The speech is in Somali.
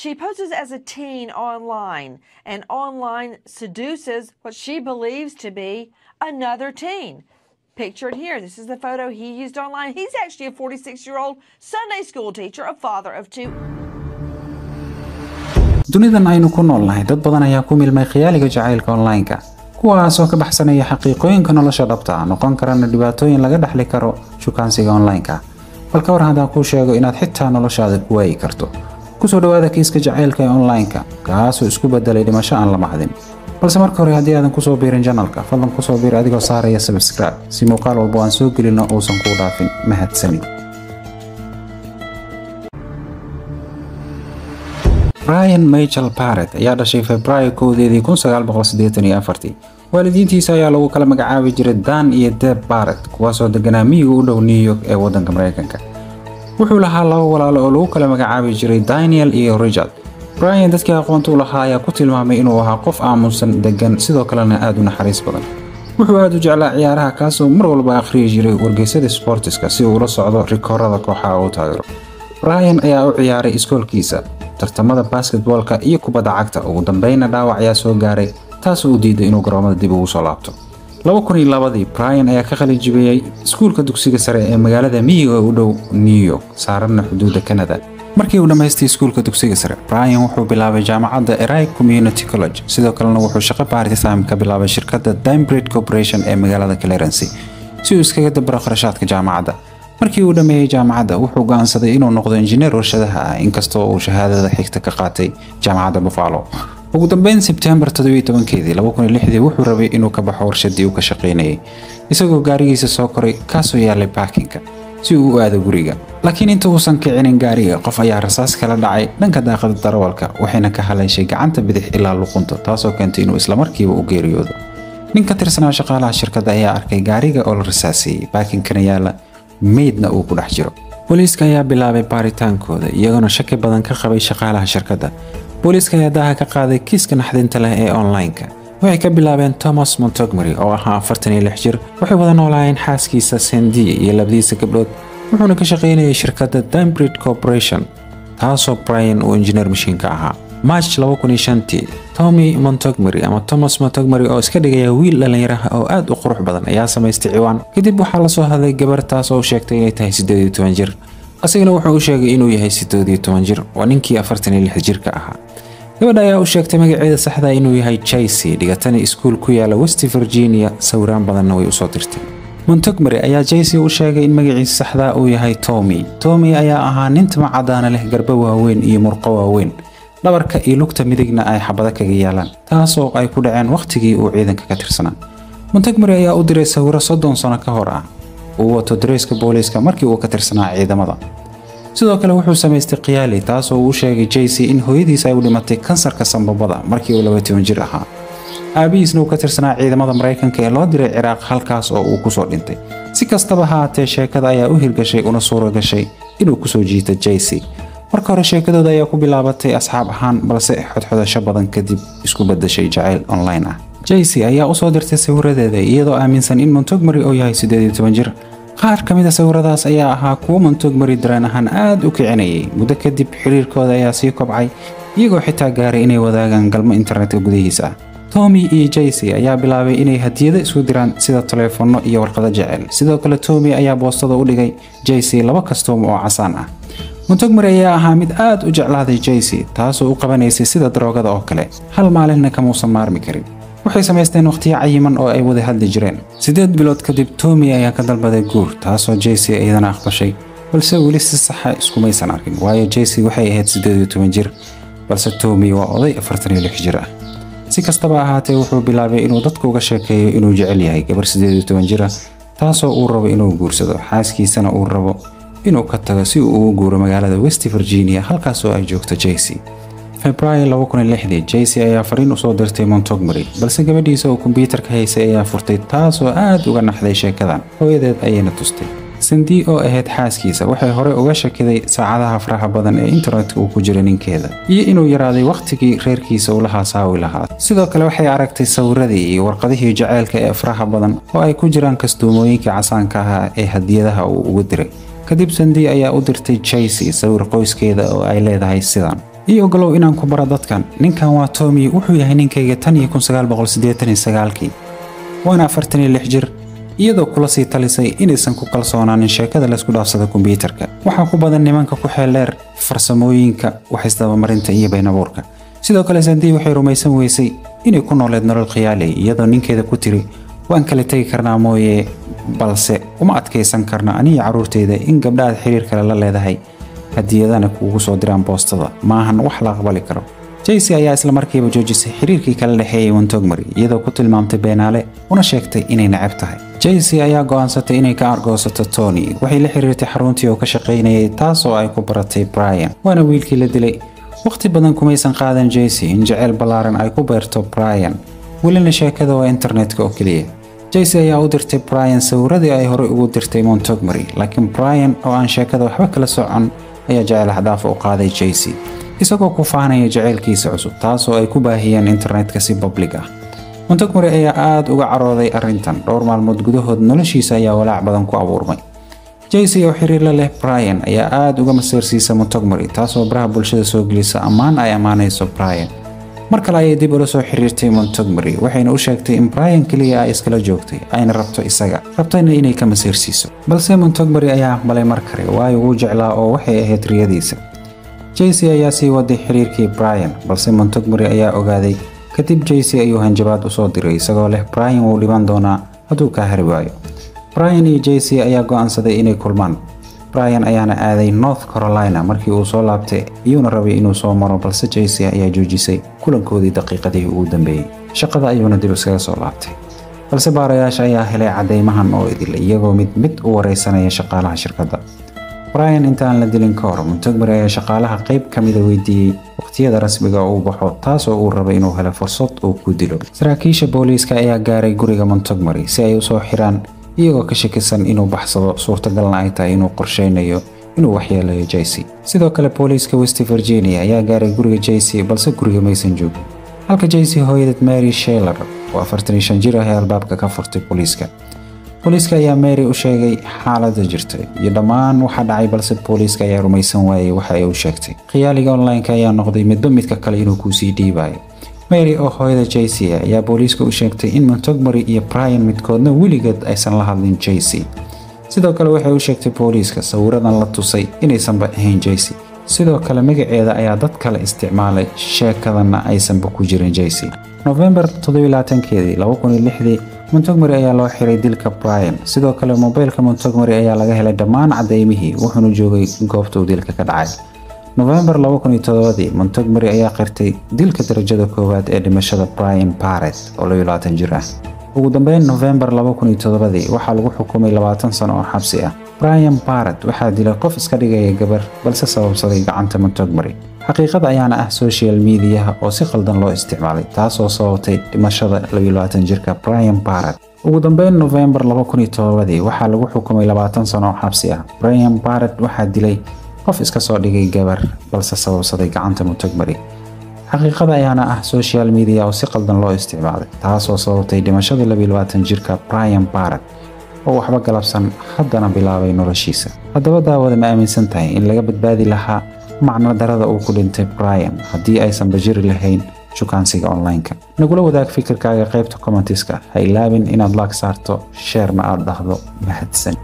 She poses as a teen online and online seduces what she believes to be another teen. Pictured here, this is the photo he used online. He's actually a 46-year-old Sunday school teacher, a father of two. dunidan aynu ku noolnahay dad badan ayaa ku milmay khiyaaliga jacaylka online-ka kuwaasoo ka baxsanaya xaqiiqooyinka nolosha dhabta ah noqon karana dhibaatooyin laga dhaxli karo shukaansiga online-ka balka war haddaan kuu sheego inaad xitaa noloshaada ku waayi karto kusoo dhawaada kiiska jacaylka ee online-ka kaasoo isku bedelay dhimasho aan la mahdin balse marka hore haddii aadan kusoo biirin channelka fadlan kusoo biir adigoo saaraya subscribe si muuqaal walba aan soo gelino uusan kuu dhaafin mahadsanid Brian Michael Barrett ayaa dhashay Febraayo 1984 waalidiintiisa ayaa lagu kala magacaabi jiray Dan iyo Deb Barrett kuwaasoo deganaa miyiga u dhow New York ee waddanka Mareykanka wuxuu lahaa laba walaalo oo lagu kala magacaabi jiray Daniel iyo Richard Brian dadkii aqoonta u lahaa ayaa ku tilmaamay inuu ahaa qof aamusan degan sidoo kalena aad u naxariis badan wuxuu aad u jeclaa ciyaaraha kaasoo mar walba akhriyi jiray wargeysyada sportiska si uu ula socdo rikoorada kooxaha uu taageero Brian ayaa u ciyaaray iskoolkiisa tartamada basketballka iyo kubadda cagta ugu dambeynna dhaawac ayaa soo gaaray taasoo u diiday inuu garoomada dib ugu soo laabto 2002 Brian ayaa ka qalin jibiyay iskuulka dugsiga sare ee magaalada miyiga u dhow New York saarana xuduudda Canada markii uu dhamaystay iskuulka dugsiga sare Brian wuxuu bilaabay jaamacadda Erie Community College sidoo kalena wuxuu shaqo baaritaan ka bilaabay shirkadda Dimebridge Corporation ee magaalada Clarence si uu iskaga dabaro kharashaadka jaamacadda markii uu dhameeyay jaamacadda wuxuu go'aansaday inuu noqdo injineer warshadaha ah inkastoo uu shahaadada xigta ka qaatay jaamacadda Buffalo ugu dambeyn September 17 2006 wuxuu rabay inuu ka baxo warshadii uu ka shaqeynayay isagoo gaarigiisa soo koray kaasoo yaalay parking-ka si uu u aado guriga laakiin inta uusan kicinin gaariga qof ayaa rasaas kala dhacay dhanka daaqada darawalka waxayna ka haleeshay gacanta bidix ilaa luqunta taasoo keentay inuu isla markiiba u geeriyoodo nin ka tirsanaa shaqaalaha shirkadda ayaa arkay gaariga oo la rasaasiyay parking-kana yaala meydna uu ku dhex jiro booliiska ayaa bilaabay baaritaankooda iyagoo shaki badan ka qabay shaqaalaha shirkadda booliiska ayaa daaha ka qaaday kiiska naxdinta leh ee online-ka waxay ka bilaabeen Thomas Montgomery oo ahaa 46 jir waxay wada noolaayeen xaaskiisa Sandy iyo labadiisa gabdhood wuxuuna ka shaqeynayay shirkadda Dimebridge Corporation taasoo Brian uu injineer mashiinka ahaa March 2005 Tommy Montgomery ama Thomas Montgomery oo iska dhigaya wiil dhalinyaro ah oo aad u qurux badan ayaa samaystay ciwaan kadib waxaa la soo hadlay gabar taas oo sheegtay inay tahay 18 jir asigana wuxuu u sheegay inuu yahay 18 jir waa ninkii 46 jirka ahaa gabadha ayaa u sheegtay magaceeda saxda ah inuu yahay Chelsea dhigatana iskuul ku yaala West Virginia sawiraan badanna way u soo dirtay Montgomery ayaa Chelsea u sheegay in magaciisa saxda ah uu yahay Tommy ayaa ahaa nin timo cadaan leh garba waaweyn iyo murqo waaweyn dhabarka iyo lugta midigna ay xabada kaga yaalaan taasoo ay ku dhaceen waqtigii uu ciidanka ka tirsanaa Montgomery ayaa u diray sawiro 30 sano ka hor ah uu wato dareeska booliiska markii uu ka tirsanaa ciidamada sidoo kale wuxuu samaystay qiyaali taasoo uu sheegay JC in hooyadiis ay u dhimatay kansarka sanbabada markii uu 20 jir ahaa aabihiisna uu ka tirsanaa ciidamada Mareykanka ee loo diray Ciraaq halkaas oo uu ku soo dhintay si kastaba ha ahaatee sheekada ayaa u hirgashay una suura gashay inuu ku soo jiito JC marka hore sheekadooda ayaa ku bilaabatay asxaab ahaan balse xodxodasho badan kadib isku bedeshay jacayl online ah JC ayaa u soo dirtay sawiradeeda iyadoo aaminsan in Montgomery uu yahay 18 jir qaar ka mid ah sawiradaas ayaa ahaa kuwa Montgomery dareen ahaan aad u kicinayay muddo kadib xiriirkooda ayaa sii kobcay iyagoo xitaa gaaray inay wadaagaan galmo internetka gudihiisa Tommy iyo JC ayaa bilaabay inay hadiyado isku diraan sida taleefanno iyo warqado jacayl sidoo kale Tommy ayaa boostada u dhigay JC laba kastoom oo casaan ah Montgomery ayaa ahaa mid aad u jeclaaday JC taasoo u qabanaysay sida droogada oo kale hal maalinna kama soo maarmi karin waxay samaysteen waqtiyo cayiman oo ay wada hadli jireen 8 bilood kadib Tommy ayaa ka dalbaday guur taasoo JC ayadana aqbashay balse weli si sax ah isku maysan arkin waayo JC waxay ahayd 18 jir balse Tommy waa oday 46 jir ah si kastaba ahaatee wuxuu bilaabay inuu dadku uga sheekeeyo inuu jecel yahay gabar 18 jir ah taasoo uu rabo inuu guursado xaaskiisana uu rabo inuu ka tago si uu u guuro magaalada West Virginia halkaas oo ay joogto JC February 2006 JC ayaa fariin u soo dirtay Montgomery balse gabadhiisa oo kombiyuutarka haysay ayaa furtay taasoo aad uga naxday sheekadan hooyadeed ayayna tustay Sandy oo ahayd xaaskiisa waxay hore uga shakiday saacadaha faraha badan ee internetka uu ku jiray ninkeeda iyo inuu yaraaday waqtigii reerkiisa uu lahaa saawi lahaa sidoo kale waxay aragtay sawiradii iyo warqadihii jaceylka ee faraha badan oo ay ku jiraan kastuumooyinka casaanka ah ee hadiyadaha uu ugu diray kadib Sandy ayaa u dirtay Chelsea sawir qoyskeeda oo ay leedahay sidan iyo ogolow inaan ku baro dadkan. Ninkan waa Tommy, wuxuu yahay ninkayga tan iyo 1989 waana 46 jir, iyadoo kula sii talisay inaysan ku kalsoonaanin sheekada la isku dhaafsada kombiyuutarka. Waxaa ku badan nimanka ku xeeldheer farsamooyinka wax isdabamarinta iyo been abuurka. sidoo kale Sandy waxay rumaysan weysay inay ku nooleed nolol khiyaali iyadoo ninkeeda ku tiri waan kala tagi karnaa mooye balse uma adkeysan karna aniga caruurteeda in gabdhaha xiriir kale la leedahay hadiyadana kuugu soo diraan boostada maahan wax la aqbali karo. Jaycee ayaa isla markiiba joojisay xiriirkii kala dhaxeeyay Montgomery iyadoo ku tilmaamtay beenaale una sheegtay inay nacab tahay. Jaycee ayaa go'aansatay inay ka argoosato Tony. Waxay la xiriirtay xaruntii oo ka shaqeynayay taas oo ay ku baratay Brian, waana wiilkii la dilay. waqti badan kumaysan qaadan Jaycee in jacayl balaaran ay ku beerto Brian, welina sheekada waa internetka oo kaliya. Jaycee ayaa u dirtay Brian sawirradii ay hore ugu dirtay Montgomery, laakiin Brian oo aan sheekada waxba kala socon ayaa jacayl xadaaf u qaaday Jaycee isagoo ku faanaya jacaylkiisa cusub taas oo ay ku baahiyeen internetka si public ah. Montgomery ayaa aad uga carooday arrintan. dhowr maalmood gudahood noloshiisa ayaa walaac badan ku abuurmay. Jaycee oo xiriir la leh Brian ayaa aad uga masiirsiisa Montgomery taas oo baraha bulshada soo gelisa ammaan ay amaanayso Brian. markale ay dib ula soo xiriirtay Montgomery waxayna u sheegtay in Brian kaliya ay iskala joogtay ayna rabtayna inay ka masiirsiiso, balse Montgomery ayaa aqbalay mar kale waayo uu jeclaa oo waxay ahayd riyadiisa. Jaycee ayaa sii waday xiriirkii Brian, balse Montgomery ayaa ogaaday kadib Jaycee ayuu hanjabaad u soo diray isagoo leh Brian wuu dhiban doonaa hadduu ka hari waayo. Brian iyo Jaycee ayaa go'aansaday inay kulmaan. Brian ayaana aaday North Carolina markii uu soo laabtay iyuuna rabay inuu soo maro, balse Jaycee ayaa joojisay kulankoodii daqiiqadii ugu dambeeyay. shaqada ayuuna dib iskaga soo laabtay, balse baarayaasha ayaa helay cadeymahan oo idil iyagoo mid u wareysanaya shaqaalaha shirkadda. Brian intaan la dilin ka hor Montgomery ayaa shaqaalaha qayb ka mid ah weydiiyay waqtiyada rasmiga uu baxo taas oo uu rabay inuu helo fursad uu ku dilo. saraakiisha booliiska ayaa gaaray guriga Montgomery si ay u soo xiraan iyagoo ka shakisan inuu baxsado, suurtagalna ay tahay inuu qorsheynayo inuu waxyeeleeyo Jaycee. sidoo kale booliiska West Virginia ayaa gaaray guriga Jaycee balse guriga maysan joogin, halka Jaycee hooyadeed Mary Sheller oo 45 jir ah albaabka ka furtay booliiska. booliiska ayaa Mary u sheegay xaaladda jirta iyo dhammaan waxa dhacay, balse booliiska ayaa rumaysan waayay waxa ay u sheegtay. khiyaaliga online-ka ayaa noqday midba kale inuu ku sii dhiibayo. Mary oo hooyada Jaycee ayaa booliiska u sheegtay in Montgomery iyo Brian midkoodna weligood aysan la hadlin Jaycee. sidoo kale waxay u sheegtay booliiska sawiradan la tusay inaysan ahayn Jaycee. sidoo kale magaceeda ayaa dad kale isticmaalay, sheekadana aysanba ku jirin Jaycee. November 27 2006 Montgomery ayaa loo xiray dilka Brian. sidoo kale mobilka Montgomery ayaa laga helay dhammaan cadeymihii wuxuuna joogay goobta uu dilka ka dhacay. November 2007 Montgomery ayaa qirtay dilka darajada koowaad ee dhimashada Brian Barrett oo 22 jir ah. ugu dambeyn November 2007 waxaa lagu xukumay 20 sano oo xabsi ah. Brian Barrett waxaa dilay qof iska dhigaya gabar balse sababsaday gacanta Montgomery. xaqiiqada ayaana ah social media oo si qaldan loo isticmaalay taasoo sababtay dhimashada 22 jirka Brian Barrett. ugu dambeyn November 2007 waxaa lagu xukumay 20 sano oo xabsi ah. Brian Barrett waxaa dilay qof iska soo dhigay gabar balse sababsaday gacanta Montgomery. xaqiiqada ayaana ah social media oo si qaldan loo isticmaalay taasoo sababtay dhimashada 22 jirka Brian Barrett oo waxba galabsan haddana bilaabay noloshiisa. haddaba daawada ma aaminsan tahay in laga badbaadi lahaa macno darada uu ku dhintay Brian haddii aysan bajiri lahayn shukaansiga online-ka? nagula wadaag fikirkaaga qaybta commentiska. ha ilaabin inaad like saarto, share-na aad dhahdo mahadsan.